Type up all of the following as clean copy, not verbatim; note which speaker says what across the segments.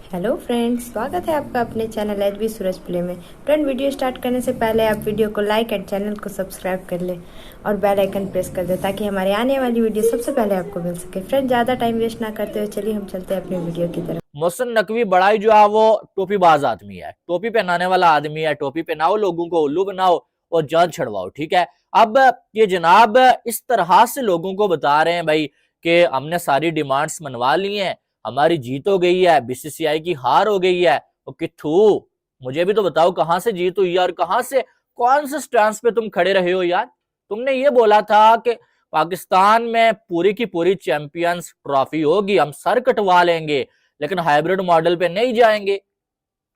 Speaker 1: Hello friends, स्वागत है आपका अपने चैनल एचबी सूरज प्ले में। फ्रेंड, वीडियो स्टार्ट करने से पहले आप वीडियो को लाइक एंड चैनल को सब्सक्राइब कर लें और बेल आइकन प्रेस कर दें ताकि हमारे आने वाली वीडियो सबसे पहले आपको मिल सके। फ्रेंड, ज़्यादा टाइम वेस्ट ना करते हुए चलिए हम चलते हैं अपनी वीडियो की तरफ।
Speaker 2: मोहसिन नकवी बड़ा ही जो है वो टोपीबाज आदमी है, टोपी पहनाने वाला आदमी है। टोपी पहनाओ, लोगों को उल्लू बनाओ और जान छड़वाओ। ठीक है, अब ये जनाब इस तरह से लोगों को बता रहे हैं भाई कि हमने सारी डिमांड्स मनवा ली हैं, हमारी जीत हो गई है, बीसीसीआई की हार हो गई है। तो किथू, मुझे भी तो बताओ कहां से जीत हुई यार, कहां से, कौन से स्टैंड पे तुम खड़े रहे हो यार। तुमने ये बोला था कि पाकिस्तान में पूरी की पूरी चैंपियंस ट्रॉफी होगी, हम सर कटवा लेंगे, लेकिन हाइब्रिड मॉडल पे नहीं जाएंगे।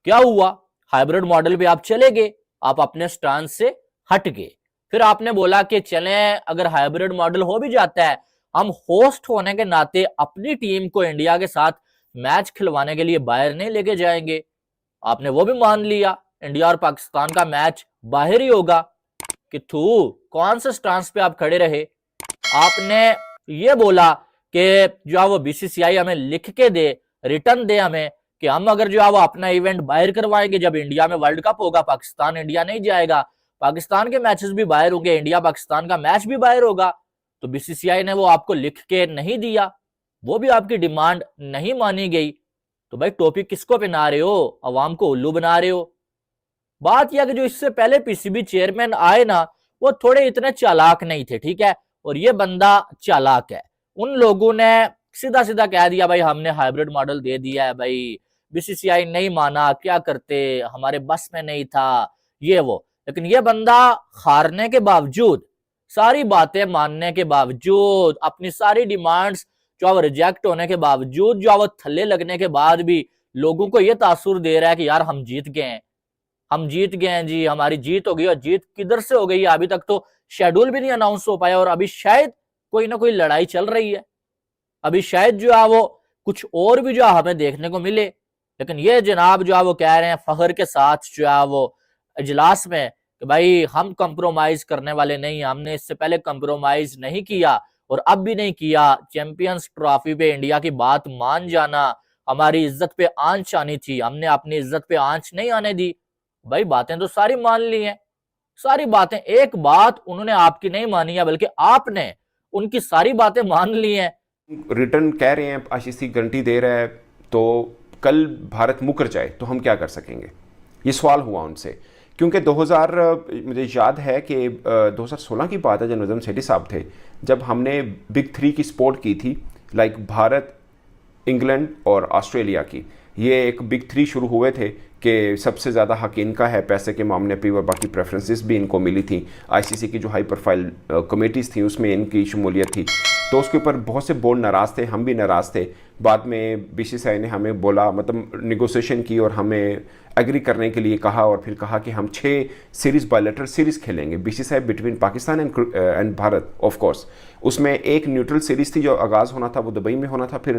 Speaker 2: क्या हुआ? हाइब्रिड मॉडल पे आप चले गए, आप अपने स्टैंड से हट गए। फिर आपने बोला कि चलें, अगर हाइब्रिड मॉडल हो भी जाता है, हम होस्ट होने के नाते अपनी टीम को इंडिया के साथ मैच खिलवाने के लिए बाहर नहीं लेके जाएंगे। आपने वो भी मान लिया, इंडिया और पाकिस्तान का मैच बाहर ही होगा। कि थू, कौन से स्टैंड पे आप खड़े रहे? आपने ये बोला कि जो है वो बीसीसीआई हमें लिख के दे, रिटर्न दे हमें, कि हम अगर जो है वो अपना इवेंट बाहर करवाएंगे, जब इंडिया में वर्ल्ड कप होगा, पाकिस्तान इंडिया नहीं जाएगा, पाकिस्तान के मैचेस भी बाहर होंगे, इंडिया पाकिस्तान का मैच भी बाहर होगा। तो बीसीसीआई ने वो आपको लिख के नहीं दिया, वो भी आपकी डिमांड नहीं मानी गई। तो भाई टोपी किसको पहना रहे हो? अवाम को उल्लू बना रहे हो। बात यह कि जो इससे पहले पीसीबी चेयरमैन आए ना, वो थोड़े इतने चालाक नहीं थे। ठीक है, और ये बंदा चालाक है। उन लोगों ने सीधा सीधा कह दिया भाई हमने हाइब्रिड मॉडल दे दिया है, भाई बीसीसीआई नहीं माना, क्या करते, हमारे बस में नहीं था, ये वो। लेकिन ये बंदा हारने के बावजूद, सारी बातें मानने के बावजूद, अपनी सारी डिमांड्स जो वो रिजेक्ट होने के बावजूद, जो वो थल्ले लगने के बाद भी लोगों को यह तासुर दे रहा है कि यार हम जीत गए हैं, हम जीत गए हैं जी, हमारी जीत हो गई। और जीत किधर से हो गई है? अभी तक तो शेड्यूल भी नहीं अनाउंस हो पाया, और अभी शायद कोई ना कोई लड़ाई चल रही है। अभी शायद जो है वो कुछ और भी जो है हमें देखने को मिले। लेकिन ये जनाब जो है वो कह रहे हैं फखर के साथ जो है वो इजलास में कि भाई हम कंप्रोमाइज करने वाले नहीं, हमने इससे पहले कंप्रोमाइज नहीं किया और अब भी नहीं किया। चैंपियंस ट्रॉफी पे इंडिया की बात मान जाना, हमारी इज्जत पे आंच आनी थी, हमने अपनी इज्जत पे आंच नहीं आने दी। भाई बातें तो सारी मान ली हैं, सारी बातें, एक बात उन्होंने आपकी नहीं मानी है, बल्कि आपने उनकी सारी बातें मान ली हैं।
Speaker 3: रिटर्न कह रहे हैं, आईसीसी गारंटी दे रहा है, तो कल भारत मुकर जाए तो हम क्या कर सकेंगे? ये सवाल हुआ उनसे। क्योंकि 2000, मुझे याद है कि 2016 की बात है, जब नजम सेठी साहब थे, जब हमने बिग थ्री की सपोर्ट की थी, लाइक भारत, इंग्लैंड और ऑस्ट्रेलिया की। ये एक बिग थ्री शुरू हुए थे कि सबसे ज़्यादा हक इनका है पैसे के मामले पे, और बाकी प्रेफरेंसेस भी इनको मिली थी। आईसीसी की जो हाई प्रोफाइल कमेटीज़ थी उसमें इनकी शमूलियत थी। तो उसके ऊपर बहुत से बोर्ड नाराज़ थे, हम भी नाराज़ थे। बाद में बीसीसीआई ने हमें बोला, मतलब निगोशिएशन की और हमें एग्री करने के लिए कहा, और फिर कहा कि हम 6 सीरीज़ बायलैटरल सीरीज़ खेलेंगे, BCCI between Pakistan and Bharat of course. उसमें एक न्यूट्रल सीरीज़ थी जो आगाज़ होना था वो दुबई में होना था, फिर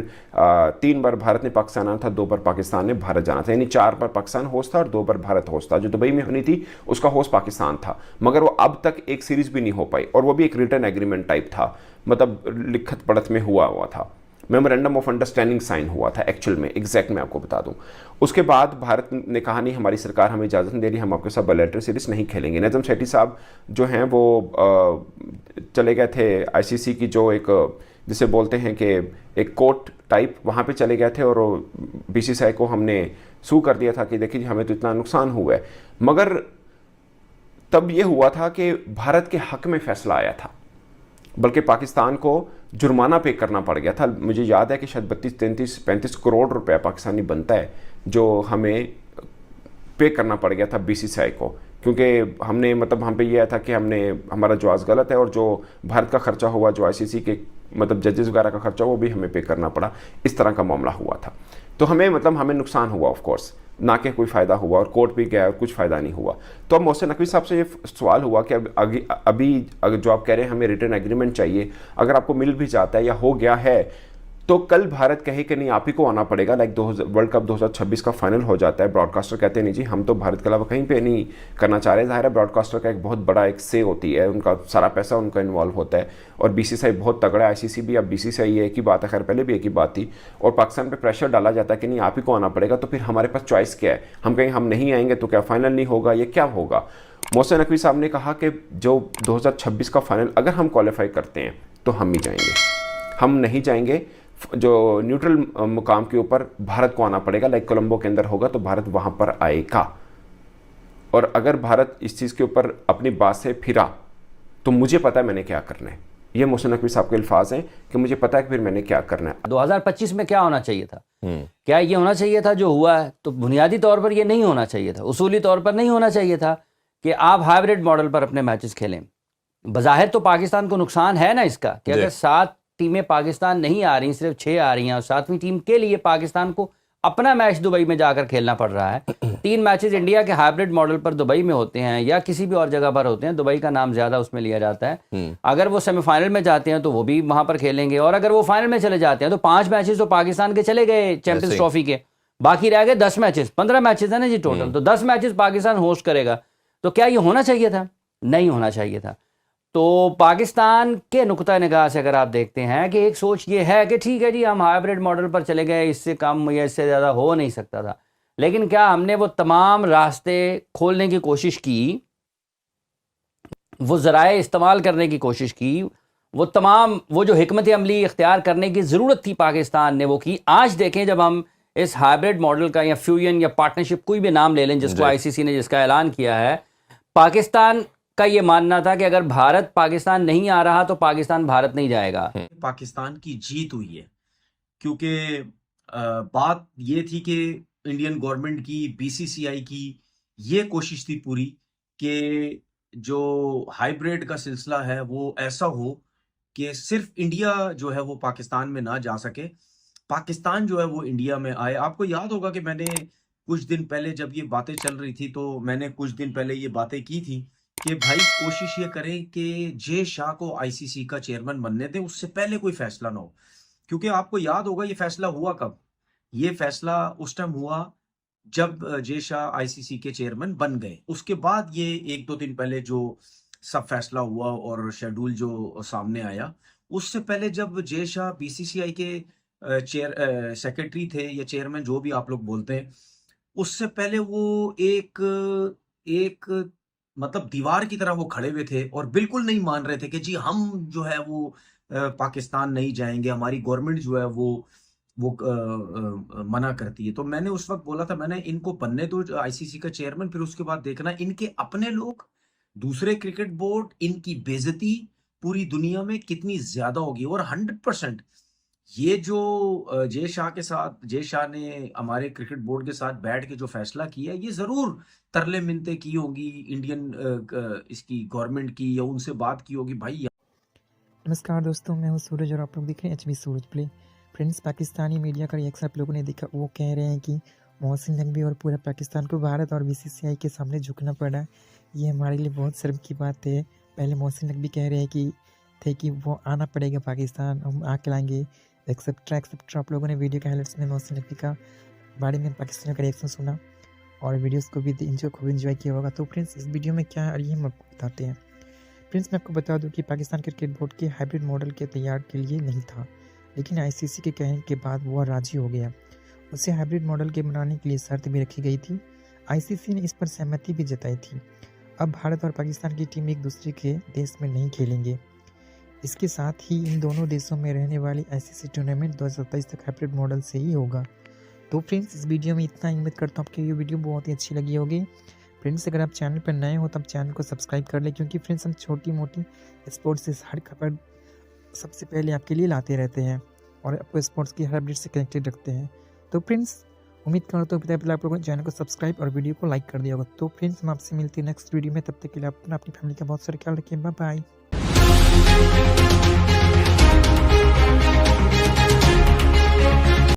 Speaker 3: 3 बार भारत ने पाकिस्तान आना था, 2 बार पाकिस्तान ने भारत जाना था, यानी 4 बार पाकिस्तान होस्ट था और 2 बार भारत होस्ट था। जो दुबई में होनी थी उसका होस्ट पाकिस्तान था, मगर वो अब तक एक सीरीज़ भी नहीं हो पाई, और वो भी एक रिटर्न एग्रीमेंट टाइप था, मतलब लिखत पढ़त में हुआ था, मेमोरेंडम ऑफ अंडरस्टैंडिंग साइन हुआ था एक्चुअल में, एग्जैक्ट मैं आपको बता दूं। उसके बाद भारत ने कहा नहीं, हमारी सरकार हमें इजाज़त नहीं दे रही, हम आपके साथ बायलैटरल सीरीज़ नहीं खेलेंगे। नजम सेठी साहब जो हैं वो चले गए थे आईसीसी की जो एक, जिसे बोलते हैं कि एक कोर्ट टाइप, वहाँ पे चले गए थे, और बीसीसीआई को हमने सू कर दिया था कि देखिए हमें तो इतना नुकसान हुआ है। मगर तब ये हुआ था कि भारत के हक में फैसला आया था, बल्कि पाकिस्तान को जुर्माना पे करना पड़ गया था। मुझे याद है कि शायद 32-33-35 करोड़ रुपए पाकिस्तानी बनता है, जो हमें पे करना पड़ गया था बीसीसीआई को, क्योंकि हमने, मतलब हम पे ये आया था कि हमने, हमारा जवाब गलत है, और जो भारत का खर्चा हुआ, जो आईसीसी के मतलब जजेस वगैरह का खर्चा, वो भी हमें पे करना पड़ा। इस तरह का मामला हुआ था। तो हमें, मतलब हमें नुकसान हुआ ऑफ कोर्स, ना कि कोई फ़ायदा हुआ, और कोर्ट भी गया और कुछ फ़ायदा नहीं हुआ। तो अब मोहसिन नकवी साहब से ये सवाल हुआ कि अभी अगर जो आप कह रहे हैं हमें रिटर्न एग्रीमेंट चाहिए, अगर आपको मिल भी जाता है या हो गया है, तो कल भारत कहे कि नहीं आप ही को आना पड़ेगा, लाइक वर्ल्ड कप 2026 का फाइनल हो जाता है, ब्रॉडकास्टर कहते हैं नहीं जी हम तो भारत के अलावा कहीं पे नहीं करना चाह रहे। ज़ाहिर है ब्रॉडकास्टर का एक बहुत बड़ा एक से होती है, उनका सारा पैसा उनका इन्वॉल्व होता है, और बीसीसीआई बहुत तगड़ा है, आईसीसी भी, अब बीसीसीआई एक ही बात है, खैर पहले भी एक ही बात थी, और पाकिस्तान पर प्रेशर डाला जाता है कि नहीं आप ही को आना पड़ेगा। तो फिर हमारे पास चॉइस क्या है, हम कहें हम नहीं आएंगे तो क्या फाइनल नहीं होगा, ये क्या होगा। मोहसिन नकवी साहब ने कहा कि जो 2026 का फाइनल अगर हम क्वालिफाई करते हैं तो हम ही जाएंगे, हम नहीं जाएंगे। जो न्यूट्रल मुकाम के ऊपर भारत को आना पड़ेगा, लाइक कोलंबो के अंदर होगा तो भारत वहाँ पर आएगा, और अगर भारत इस चीज़ के ऊपर अपनी बात से फिरा तो मुझे पता है मैंने क्या करना है। ये मोहसिन नकवी साहब के अल्फाज हैं कि मुझे पता है कि फिर मैंने क्या करना है।
Speaker 4: 2025 में क्या होना चाहिए था? क्या ये होना चाहिए था जो हुआ है? तो बुनियादी तौर पर ये नहीं होना चाहिए था, उसूली तौर पर नहीं होना चाहिए था कि आप हाइब्रिड मॉडल पर अपने मैचेस खेलें। बज़ाहिर तो पाकिस्तान को नुकसान है ना इसका, कि अगर 7 टीमें पाकिस्तान नहीं आ रही, सिर्फ 6 आ रही हैं, और 7वीं टीम के लिए पाकिस्तान को अपना मैच दुबई में जाकर खेलना पड़ रहा है। 3 मैचेस इंडिया के हाइब्रिड मॉडल पर दुबई में होते हैं या किसी भी और जगह पर होते हैं, दुबई का नाम ज्यादा उसमें लिया जाता है। अगर वो सेमीफाइनल में जाते हैं तो वो भी वहां पर खेलेंगे, और अगर वो फाइनल में चले जाते हैं तो 5 मैचेस तो पाकिस्तान के चले गए चैंपियंस ट्रॉफी के, बाकी रह गए 10 मैचेस, 15 मैचेस है ना जी टोटल, तो 10 मैचेस पाकिस्तान होस्ट करेगा। तो क्या ये होना चाहिए था? नहीं होना चाहिए था। तो पाकिस्तान के नुक्ता निगाह से अगर आप देखते हैं कि एक सोच ये है कि ठीक है जी हम हाइब्रिड मॉडल पर चले गए, इससे कम या इससे ज़्यादा हो नहीं सकता था, लेकिन क्या हमने वो तमाम रास्ते खोलने की कोशिश की, वो ज़राए इस्तेमाल करने की कोशिश की, वो जो हिकमत अमली इख्तियार करने की ज़रूरत थी पाकिस्तान ने वो की। आज देखें जब हम इस हाइब्रिड मॉडल का या फ्यूजन या पार्टनरशिप कोई भी नाम ले लें जिसको आईसीसी ने जिसका ऐलान किया है, पाकिस्तान का ये मानना था कि अगर भारत पाकिस्तान नहीं आ रहा तो पाकिस्तान भारत नहीं जाएगा।
Speaker 5: पाकिस्तान की जीत हुई है, क्योंकि बात ये थी कि इंडियन गवर्नमेंट की, बीसीसीआई की ये कोशिश थी पूरी कि जो हाइब्रिड का सिलसिला है वो ऐसा हो कि सिर्फ इंडिया जो है वो पाकिस्तान में ना जा सके, पाकिस्तान जो है वो इंडिया में आए। आपको याद होगा कि मैंने कुछ दिन पहले जब ये बातें चल रही थी तो मैंने कुछ दिन पहले ये बातें की थी कि भाई कोशिश ये करें कि जे शाह को आईसीसी का चेयरमैन बनने दें, उससे पहले कोई फैसला ना हो। क्योंकि आपको याद होगा ये फैसला हुआ कब? ये फैसला उस टाइम हुआ जब जे शाह आईसीसी के चेयरमैन बन गए। उसके बाद ये 1-2 दिन पहले जो सब फैसला हुआ और शेड्यूल जो सामने आया, उससे पहले जब जे शाह बीसीसीआई के सेक्रेटरी थे या चेयरमैन जो भी आप लोग बोलते हैं, उससे पहले वो एक मतलब दीवार की तरह वो खड़े हुए थे और बिल्कुल नहीं मान रहे थे कि जी हम जो है वो पाकिस्तान नहीं जाएंगे, हमारी गवर्नमेंट जो है वो मना करती है। तो मैंने उस वक्त बोला था, मैंने इनको बनने दो आईसीसी का चेयरमैन, फिर उसके बाद देखना इनके अपने लोग, दूसरे क्रिकेट बोर्ड, इनकी बेइज्जती पूरी दुनिया में कितनी ज्यादा होगी। और 100% ये जो जे शाह ने हमारे क्रिकेट बोर्ड के साथ बैठ के जो फैसला किया, ये जरूर तरले मिन्नतें की होगी इंडियन इसकी गवर्नमेंट की, या उनसे बात की होगी भाई।
Speaker 6: नमस्कार दोस्तों, मैं हूं सूरज और आप लोग देख रहे हैं एचबी सूरज प्ले। फ्रेंड्स, पाकिस्तानी मीडिया का रिएक्शन आप लोगों ने देखा, वो कह रहे हैं कि मोहसिन नकवी और पूरा पाकिस्तान को भारत और बीसीसीआई के सामने झुकना पड़ा। ये हमारे लिए बहुत शर्म की बात है। पहले मोहसिन नकवी कह रहे हैं कि वो आना पड़ेगा पाकिस्तान, हम आके लाएंगे, एक्सेट्रा। आप लोगों ने वीडियो के हाइलाइट्स में मोहसिन नकवी का बारे में पाकिस्तान का रिएक्शन सुना और वीडियोस को भी खूब एंजॉय किया होगा। तो फ्रेंड्स, इस वीडियो में क्या है ये हम आपको बताते हैं। फ्रेंड्स, मैं आपको बता दूं कि पाकिस्तान क्रिकेट बोर्ड के हाइब्रिड मॉडल के तैयार के लिए नहीं था, लेकिन आईसीसी के कहने के बाद वो राजी हो गया। उसे हाइब्रिड मॉडल के बनाने के लिए शर्त भी रखी गई थी। आईसीसी ने इस पर सहमति भी जताई थी। अब भारत और पाकिस्तान की टीम एक दूसरे के देश में नहीं खेलेंगे। इसके साथ ही इन दोनों देशों में रहने वाली आईसीसी टूर्नामेंट 2027 तक हाइब्रिड मॉडल से ही होगा। तो फ्रेंड्स, इस वीडियो में इतना। उम्मीद करता हूँ आपको ये वीडियो बहुत ही अच्छी लगी होगी। फ्रेंड्स, अगर आप चैनल पर नए हो तो आप चैनल को सब्सक्राइब कर लें, क्योंकि फ्रेंड्स हम छोटी मोटी स्पोर्ट्स से हर खबर सबसे पहले आपके लिए लाते रहते हैं और आपको स्पोर्ट्स की हर अपडेट से कनेक्टेड रखते हैं। तो फ्रेंड्स, उम्मीद करता हूँ पहले आप लोगों ने चैनल को सब्सक्राइब और वीडियो को लाइक कर दिया होगा। तो फ्रेंड्स, हम आपसे मिलते हैं नेक्स्ट वीडियो में। तब तक के लिए अपनी फैमिली का बहुत सारा ख्याल रखिए। Bye bye.